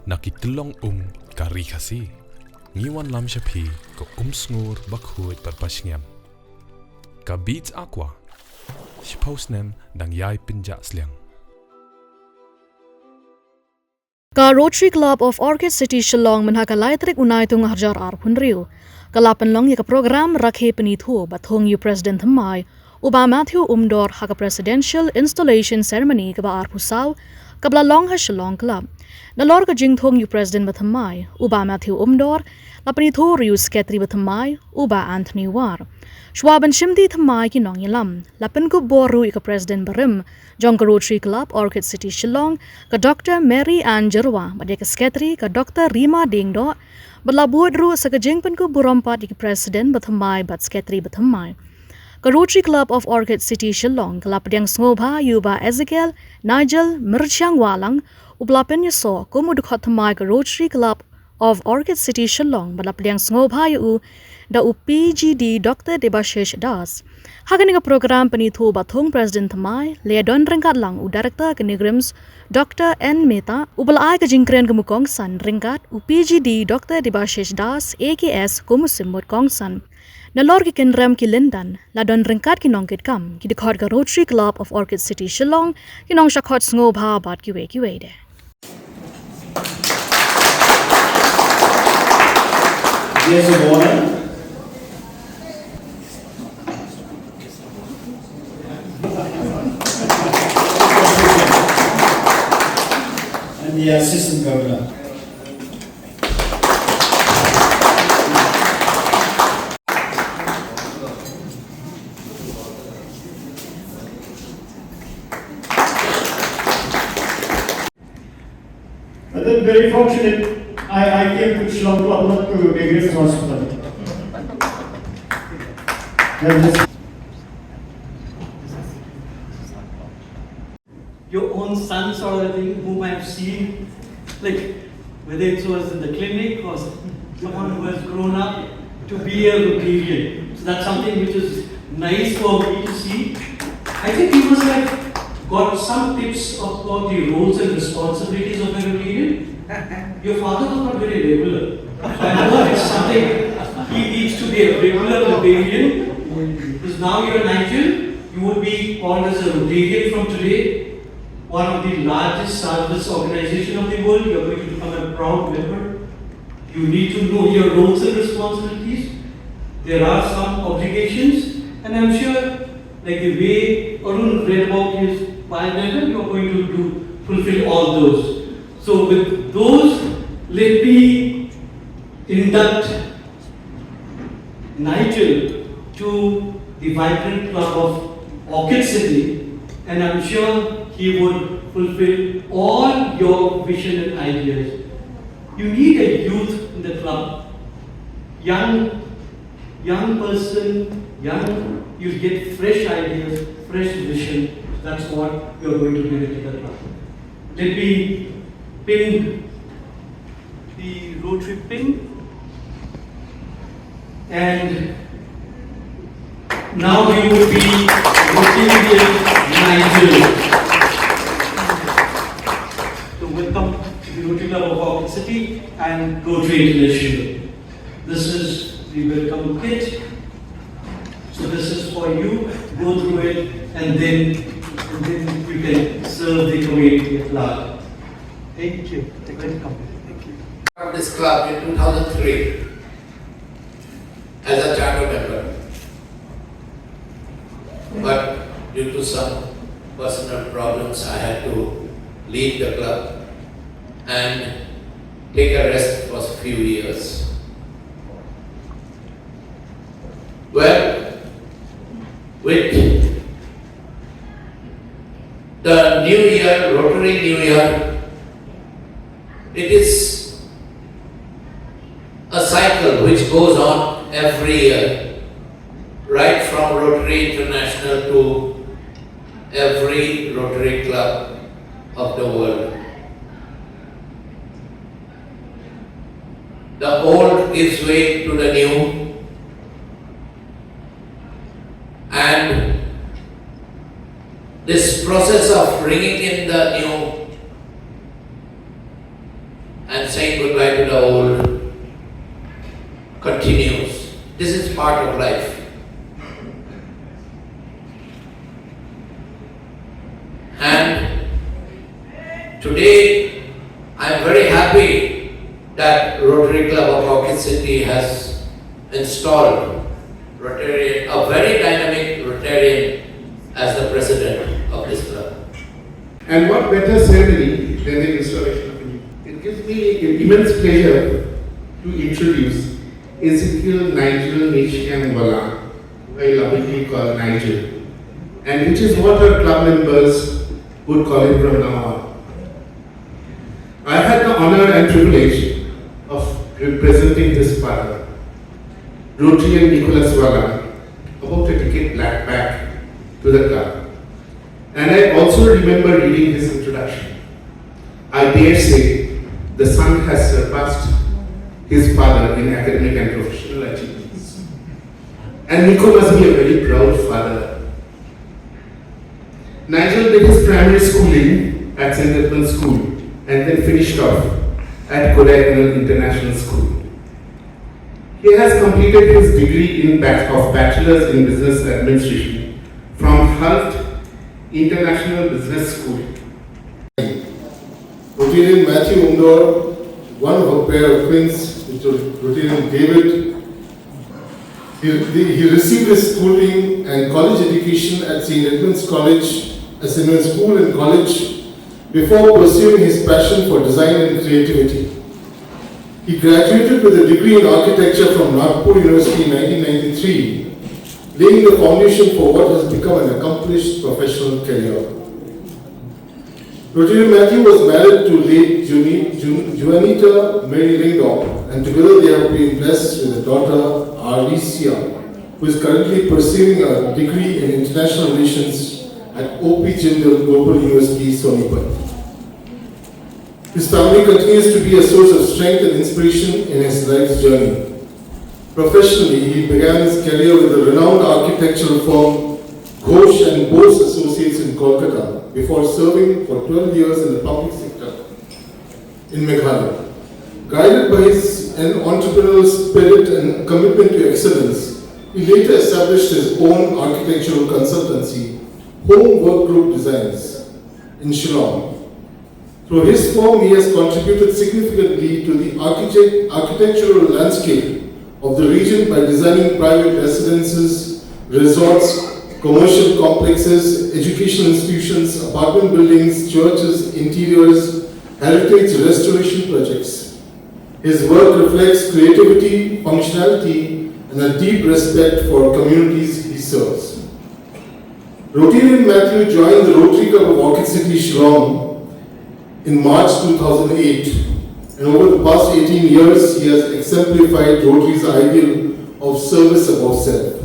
nakitlong ka Ri Khasi ngiwan lam shapi ko sngur bakhuit parpashngam ka beats aqua shpausnem dang yai pinja sliang Ka Rotary Club of Orchid City Shillong Meghalaya trik unai tung harjar punriu kalapan long ya ka program rakhe penithu bathong yu President Thymmai uba Matthew Umdor ha ka presidential installation ceremony ka ba pusau kabla long ha Shillong Club nalor ka jingthong yu President Thymmai uba Matthew Umdor la penithu riu Secretary Thymmai uba Anthony War Shwaban shimdi Thymmai ki nong yalam lapen Khubor ru ka President Barim jong ka Rotary Club Orchid City Shillong ka Dr. Mary Ann Jerwa badya ka Secretary ka Dr. Rima Dingdo Balabud ru sa ka jingpen ko burompat ki President Thymmai bat Secretary Thymmai ka Rotary Club of Orchid City Shillong kalapadyang sngoba yuba Ezekiel Nigel Mirchang Walang ublapen yaso kumudukhat Thymmai ka Rotary Club of Orchid City Shillong balapadyang sngoba yu da PGD Dr. Debashish Das. Hagan nga program penithu bathong President Thymmai le don ringkat lang u Director Kenigrams Dr. N. Mehta ubalaay ka jingkren kumukong san ringkat u PGD Dr. Debashish Das AKS kumusimot kong san. Nalor ki kinrem ki lindan la don ringkat ki nongkit kam ki dikhot ka Rotary Club of Orchid City Shillong ki nong shakhot sngoba bat ki we de. Yes, good morning. And the Assistant Governor. But then very fortunate, I came to Shillong Club, not to Meghalaya Hospital. Your own son sort of thing, whom I've seen, like whether it was in the clinic or someone who has grown up to be a Rotarian. So that's something which is nice for me to see. I think he must have got some tips about the roles and responsibilities of a Rotarian. Your father was not very regular. So I know it's something he needs to be a regular Rotarian. Because now you're Nigel, you would be called as a Rotarian from today. One of the largest service organizations of the world, you are going to become a proud member. You need to know your roles and responsibilities. There are some obligations, and I'm sure, like the way Arun read about his biodata, you are going to fulfill all those. So with those, let me induct Nigel to the Vibrant Club of Orchid City, and I'm sure he would fulfill all your vision and ideas. You need a youth in the club. Young person, you get fresh ideas, fresh vision. That's what you're going to bring into the club. Let me pin the Rotary pin. And now we will be looking at Nigel. Welcome to the Rotary Club of Orchid City and Rotary International. This is the welcome kit. So this is for you. Go through it and then you can serve the community at large. Thank you. Welcome. Thank you. Of this club in 2003 as a charter member, but due to some personal problems I had to leave the club and take a rest for a few years. Well, with the new year, Rotary New Year, it is a cycle which goes on every year, right from Rotary International to every Rotary Club of the world. The old gives way to the new, and this process of bringing in the new and saying goodbye to the old continues. This is part of life. And today I am very happy that Rotary Club of Orchid City has installed Rotarian, a very dynamic Rotarian, as the president of this club. And what better ceremony than the installation of a new? It gives me immense pleasure to introduce Ezekiel Nigel Nishian-Wala, who I lovingly call Nigel, and which is what our club members would call him from now on. I had the honor and privilege of representing his father, Rotarian Nicholas Wala, about a decade back to the club. And I also remember reading his introduction. I dare say the son has surpassed his father in academic and professional achievements. And Nico must be a very proud father. Nigel did his primary schooling at St. Edmund's School and then finished off at Kodaikanal International School. He has completed his degree of Bachelor's in Business Administration from Hult International Business School. Rotarian Matthew Umdor, one of a pair of twins, which was Rotarian David. He received his schooling and college education at St. Edmund's College, St. Edmund's School and College, before pursuing his passion for design and creativity. He graduated with a degree in architecture from Nagpur University in 1993, laying the foundation for what has become an accomplished professional career. Rotarian Matthew was married to late Juanita Mary Ringdon, and together they have been blessed with a daughter, Alicia, who is currently pursuing a degree in international relations at OP Jindal Global University, Sonipat. His family continues to be a source of strength and inspiration in his life's journey. Professionally, he began his career with the renowned architectural firm Ghosh and Bose Associates in Kolkata before serving for 12 years in the public sector in Meghalaya. Guided by his entrepreneurial spirit and commitment to excellence, he later established his own architectural consultancy, Home Work Group Designs, in Shillong. Through his firm, he has contributed significantly to the architectural landscape of the region by designing private residences, resorts, commercial complexes, educational institutions, apartment buildings, churches, interiors, heritage restoration projects. His work reflects creativity, functionality, and a deep respect for communities he serves. Rotarian Matthew joined the Rotary Club of Orchid City, Shillong in March 2008, and over the past 18 years, he has exemplified Rotary's ideal of service above self.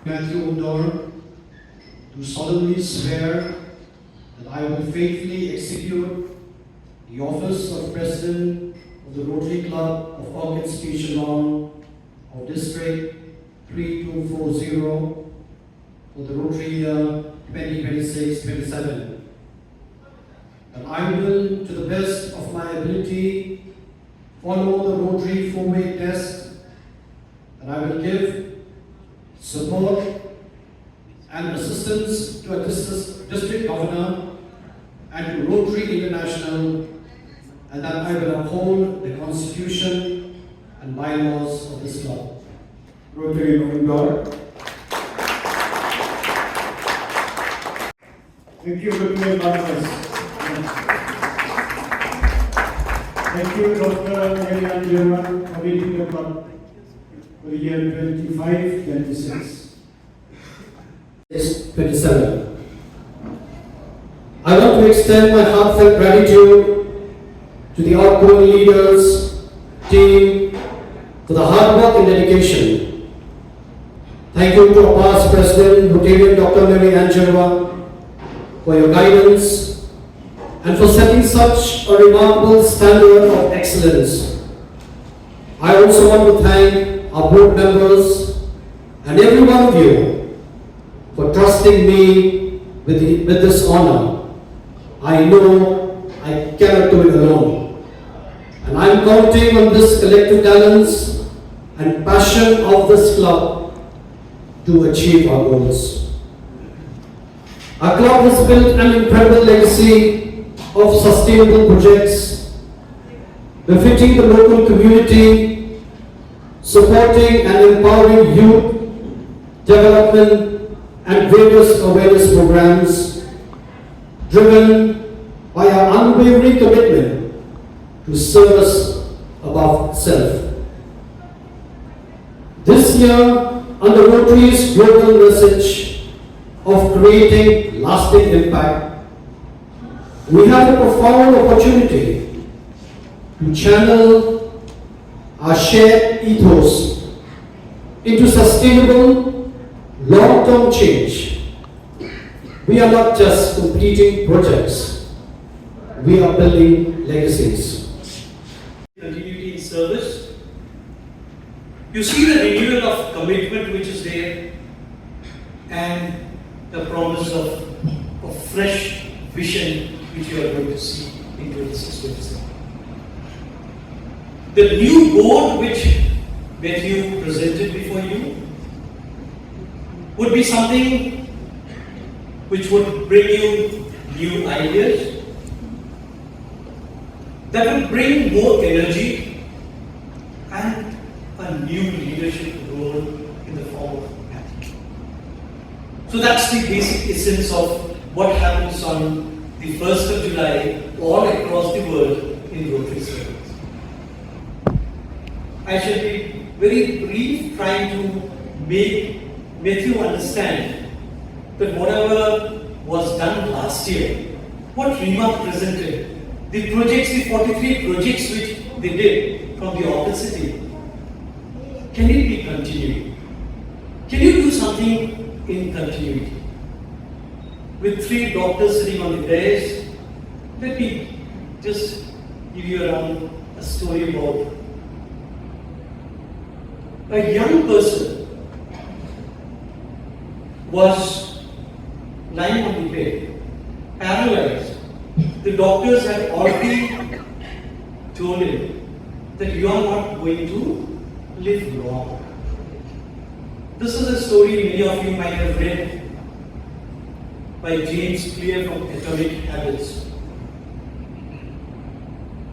Matthew Umdor, do solemnly swear that I will faithfully execute the office of President of the Rotary Club of Orchid City, Shillong, of District 3240 for the Rotary year 2026-27. That I will, to the best of my ability, follow the Rotary 4-way test, that I will give support and assistance to a district governor and to Rotary International, and that I will uphold the Constitution and bylaws of this club. Rotary Umdor. Thank you, Rotary partners. Thank you, Dr. Jylla, for leading the club for the year 25-26. It's 27. I want to extend my heartfelt gratitude to the outgoing leaders, team, for the hard work and dedication. Thank you to our past President, Rotarian Dr. Mary Angelwa, for your guidance and for setting such a remarkable standard of excellence. I also want to thank our board members and every one of you for trusting me with this honor. I know I cannot do it alone. And I'm counting on this collective talents and passion of this club to achieve our goals. Our club has built an incredible legacy of sustainable projects, befitting the local community, supporting and empowering youth development and various awareness programs, driven by our unwavering commitment to service above self. This year, under Rotary's global message of creating lasting impact, we have a profound opportunity to channel our shared ethos into sustainable long-term change. We are not just completing projects, we are building legacies. Continuity in service. You see the renewal of commitment which is there and the promise of fresh vision which you are going to see in 26-27. The new board which Matthew presented before you would be something which would bring you new ideas, that would bring more energy and a new leadership role in the form of Matthew. So that's the basic essence of what happens on the 1st of July all across the world in Rotary circles. I shall be very brief, trying to make Matthew understand that whatever was done last year, what Rima presented, the projects, the 43 projects which they did from the Orchid City, can it be continued? Can you do something in continuity? With 3 doctors sitting on the dais, let me just give you a story about a young person was lying on the bed, paralyzed. The doctors had already told him that you are not going to live long. This is a story many of you might have read by James Clear from Atomic Habits.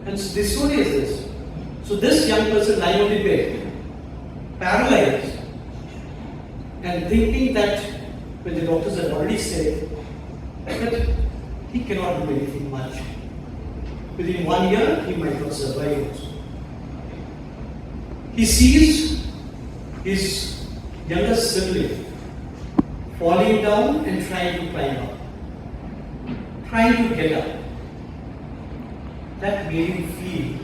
And so the story is this. So this young person lying on the bed, paralyzed, and thinking that when the doctors had already said that he cannot do anything much. Within 1 year, he might not survive also. He sees his younger sibling falling down and trying to climb up, trying to get up. That made him feel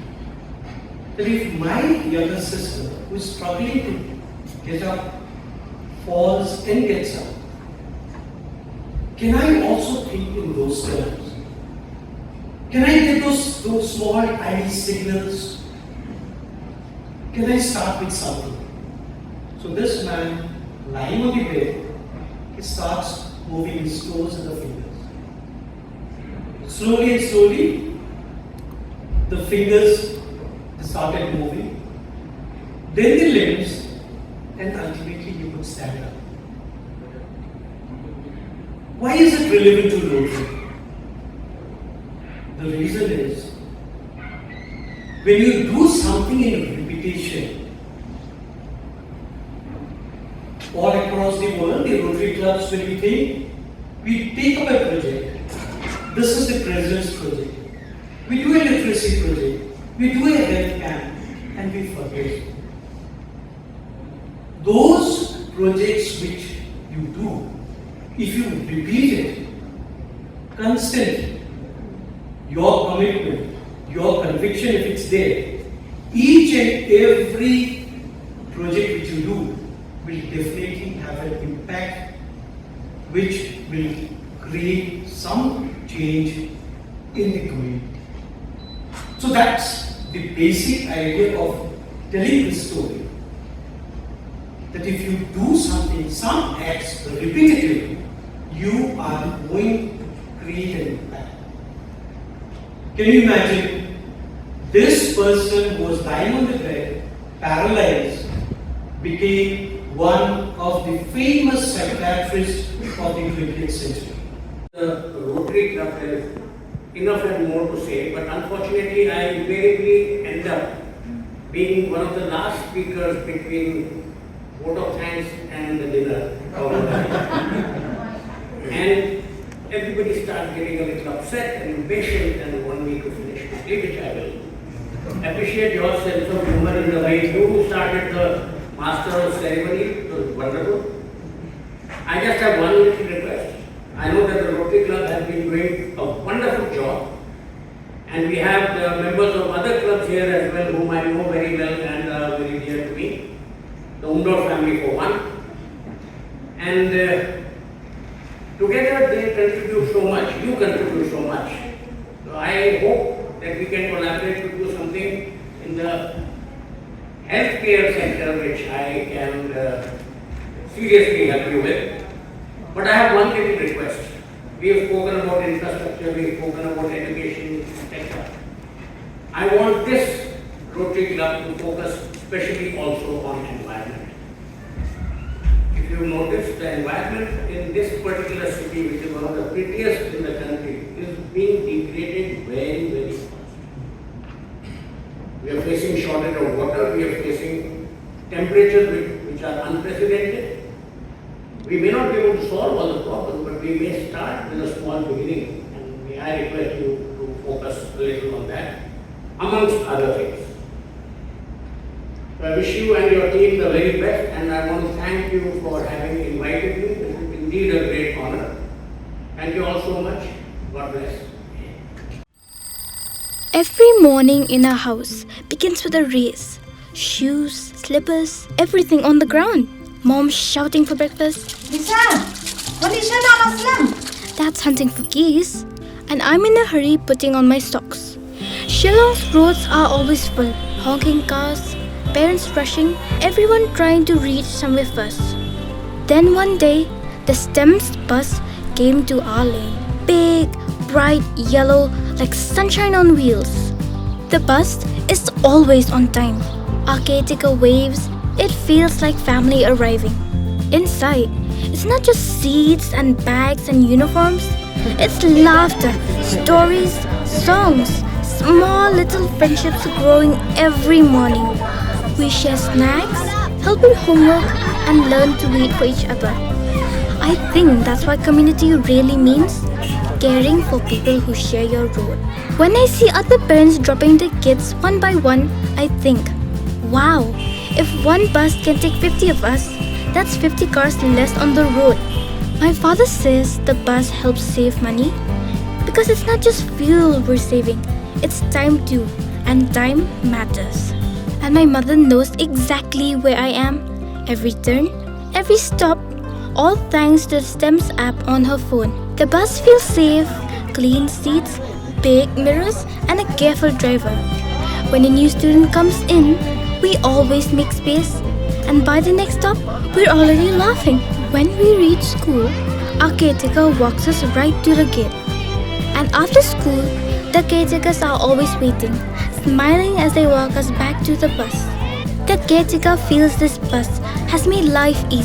that if my younger sister, who is struggling to get up, falls and gets up, can I also think in those terms? Can I get those small tiny signals? Can I start with something? So this man, lying on the bed, he starts moving his toes and the fingers. Slowly and slowly, the fingers started moving, then the limbs, and ultimately he could stand up. Why is it relevant to Rotary? The reason is, when you do something in repetition, all across the world, the Rotary clubs, when we think, we take up a project. This is the President's project. We do a literacy project. We do a health camp, and we forget. Those projects which you do, if you repeat it constantly, your commitment, your conviction, if it's there, each and every project which you do will definitely have an impact which will create some change in the community. So that's the basic idea of telling this story. That if you do something, some acts repetitively, you are going to create an impact. Can you imagine? This person who was lying on the bed, paralyzed, became one of the famous psychiatrists of the 20th century. The Rotary Club has enough and more to say, but unfortunately I invariably end up being one of the last speakers between vote of thanks and the dinner. And everybody starts getting a little upset and impatient and want me to finish quickly, which I will. Appreciate your sense of humor in the way you started the Master of Ceremony. It was wonderful. I just have one little request. I know that the Rotary Club has been doing a wonderful job, and we have the members of other clubs here as well whom I know very well and are very dear to me. The Umdor family for one. And together they contribute so much, you contribute so much. So I hope that we can collaborate to do something in the healthcare sector which I can seriously help you with. But I have one little request. We have spoken about infrastructure, we have spoken about education, etc. I want this Rotary Club to focus especially also on environment. If you notice, the environment in this particular city, which is one of the prettiest in the country, is being degraded very, very fast. We are facing shortage of water, we are facing temperatures which are unprecedented. We may not be able to solve all the problems, but we may start with a small beginning, and may I request you to focus a little on that, amongst other things. So I wish you and your team the very best, and I want to thank you for having invited me. It is indeed a great honor. Thank you all so much. God bless. Every morning in our house begins with a race. Shoes, slippers, everything on the ground. Mom shouting for breakfast. Dad's hunting for keys. And I'm in a hurry putting on my socks. Shillong's roads are always full. Honking cars, parents rushing, everyone trying to reach somewhere first. Then one day, the STEM's bus came to our lane. Big, bright yellow, like sunshine on wheels. The bus is always on time. Our caretaker waves. It feels like family arriving. Inside, it's not just seats and bags and uniforms. It's laughter, stories, songs, small little friendships growing every morning. We share snacks, help in homework, and learn to wait for each other. I think that's what community really means. Caring for people who share your road. When I see other parents dropping their kids one by one, I think, wow, if one bus can take 50 of us, that's 50 cars less on the road. My father says the bus helps save money because it's not just fuel we're saving, it's time too, and time matters. And my mother knows exactly where I am, every turn, every stop, all thanks to the STEM's app on her phone. The bus feels safe, clean seats, big mirrors, and a careful driver. When a new student comes in, we always make space, and by the next stop, we're already laughing. When we reach school, our caretaker walks us right to the gate. And after school, the caretakers are always waiting, smiling as they walk us back to the bus. The caretaker feels this bus has made life easy.